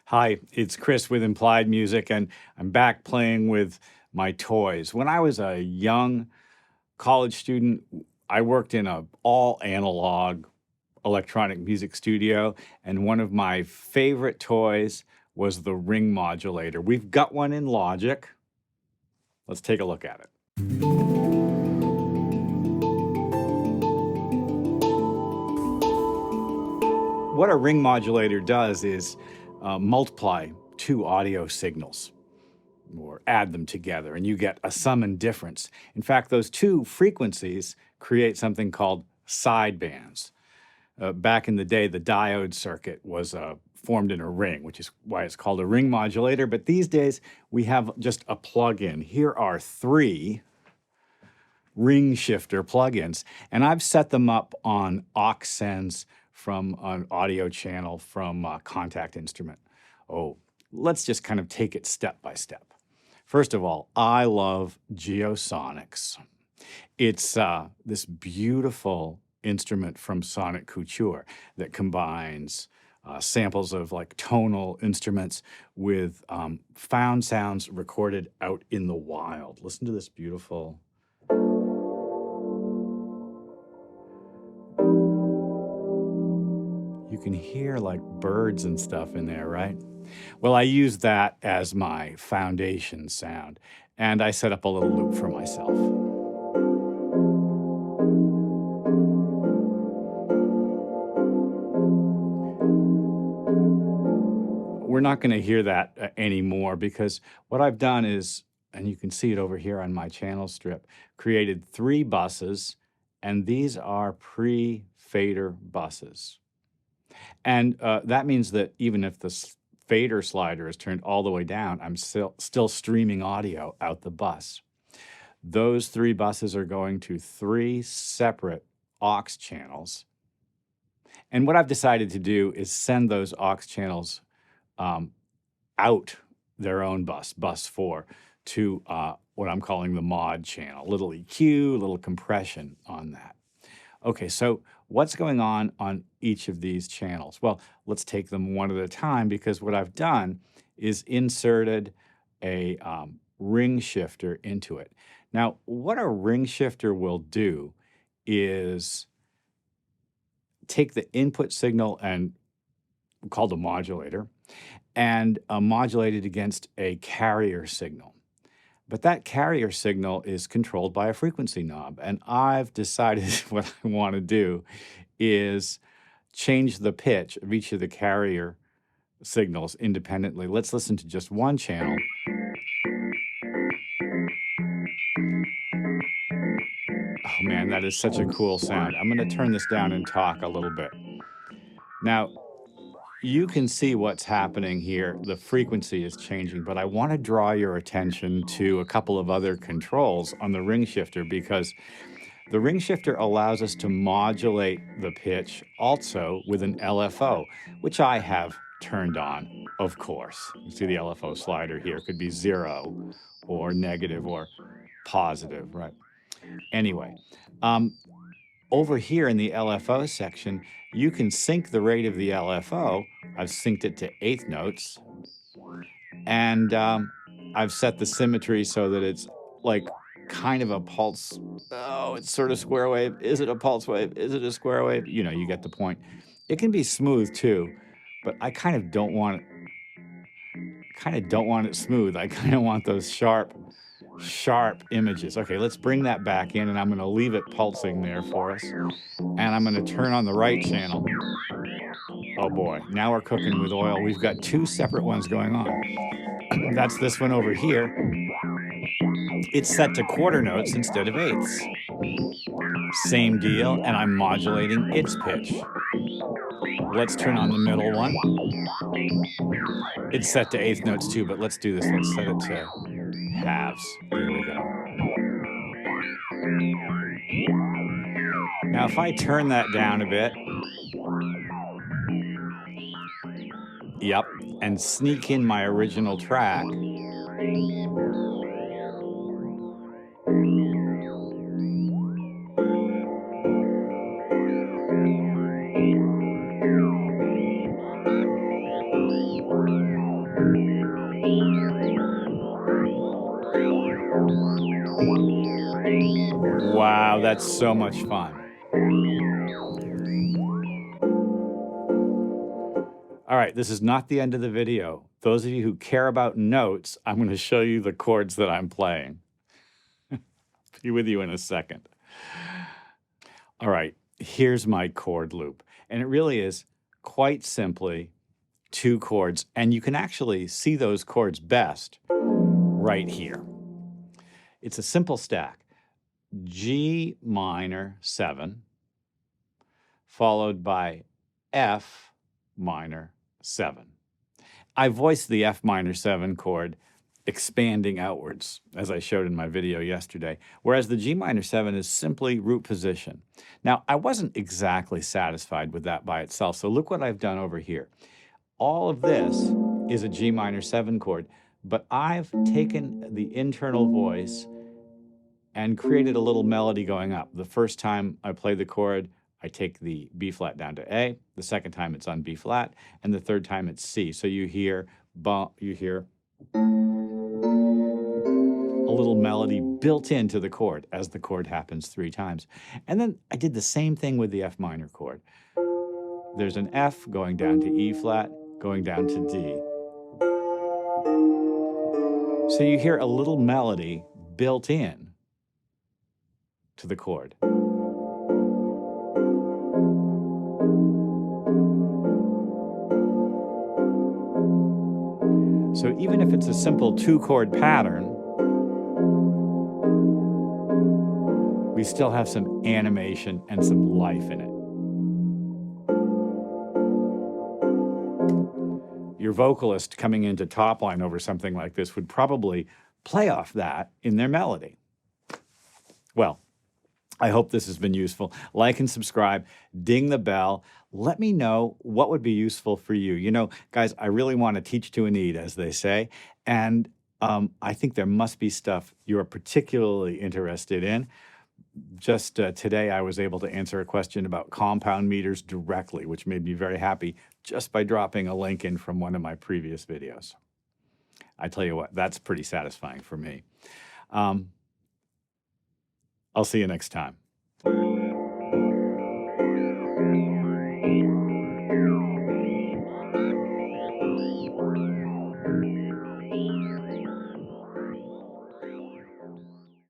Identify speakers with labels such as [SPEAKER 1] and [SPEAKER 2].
[SPEAKER 1] Hi, it's Chris with Implied Music, and I'm back playing with my toys. When I was a young college student, I worked in a all analog electronic music studio, and one of my favorite toys was the ring modulator. We've got one in Logic. Let's take a look at it. What a ring modulator does is multiply two audio signals or add them together, and you get a sum and difference. In fact, those two frequencies create something called sidebands. Back in the day, the diode circuit was formed in a ring, which is why it's called a ring modulator. But these days, we have just a plug-in. Here are 3 ring shifter plugins, and I've set them up on aux sends from an audio channel from a Contact Instrument. Oh, let's just kind of take it step by step. First of all, I love Geosonics. It's this beautiful instrument from Sonic Couture that combines samples of like tonal instruments with found sounds recorded out in the wild. Listen to this beautiful. You can hear like birds and stuff in there, right? Well, I use that as my foundation sound, and I set up a little loop for myself. We're not going to hear that anymore because what I've done is, and you can see it over here on my channel strip, created 3 buses, and these are pre-fader buses. And that means that even if the fader slider is turned all the way down, I'm still streaming audio out the bus. Those 3 buses are going to 3 separate aux channels. And what I've decided to do is send those aux channels out their own bus 4, to what I'm calling the mod channel. Little EQ, little compression on that. Okay, so what's going on each of these channels? Well, let's take them one at a time, because what I've done is inserted a ring shifter into it. Now, what a ring shifter will do is take the input signal, and called a modulator, and modulate it against a carrier signal. But that carrier signal is controlled by a frequency knob, and I've decided what I want to do is change the pitch of each of the carrier signals independently. Let's listen to just one channel. Oh man, that is such a cool sound. I'm going to turn this down and talk a little bit. Now, you can see what's happening here. The frequency is changing, but I want to draw your attention to a couple of other controls on the ring shifter, because the ring shifter allows us to modulate the pitch also with an LFO, which I have turned on, of course. You see the LFO slider here. It could be 0 or negative or positive, right? Anyway, over here in the LFO section, you can sync the rate of the LFO. I've synced it to 1/8 notes. And I've set the symmetry so that it's like kind of a pulse. Oh, it's sort of square wave. Is it a pulse wave? Is it a square wave? You know, you get the point. It can be smooth too, but I kind of don't want it smooth. I kind of want those sharp images. Okay, let's bring that back in, and I'm going to leave it pulsing there for us. And I'm going to turn on the right channel. Oh boy, now we're cooking with oil. We've got 2 separate ones going on. That's this one over here. It's set to quarter notes instead of 1/8. Same deal, and I'm modulating its pitch. Let's turn on the middle one. It's set to 1/8 notes too, but let's do this. Let's set it to halves. There we go. Now, if I turn that down a bit, yep, and sneak in my original track, Wow, that's so much fun. All right, this is not the end of the video. Those of you who care about notes, I'm going to show you the chords that I'm playing. Be with you in a second. All right, here's my chord loop. And it really is quite simply 2 chords. And you can actually see those chords best right here. It's a simple stack. G minor 7, followed by F minor 7. I voiced the F minor 7 chord expanding outwards, as I showed in my video yesterday, whereas the G minor 7 is simply root position. Now, I wasn't exactly satisfied with that by itself, so look what I've done over here. All of this is a G minor 7 chord, but I've taken the internal voice and created a little melody going up. The first time I play the chord, I take the B flat down to A. The second time it's on B flat, and the third time it's C. So you hear a little melody built into the chord as the chord happens 3 times. And then I did the same thing with the F minor chord. There's an F going down to E flat, going down to D. So you hear a little melody built in to the chord. So even if it's a simple 2-chord pattern, we still have some animation and some life in it. Your vocalist coming into top line over something like this would probably play off that in their melody. Well, I hope this has been useful. Like and subscribe, ding the bell. Let me know what would be useful for you. You know, guys, I really want to teach to a need, as they say. And I think there must be stuff you're particularly interested in. Just today, I was able to answer a question about compound meters directly, which made me very happy just by dropping a link in from one of my previous videos. I tell you what, that's pretty satisfying for me. I'll see you next time.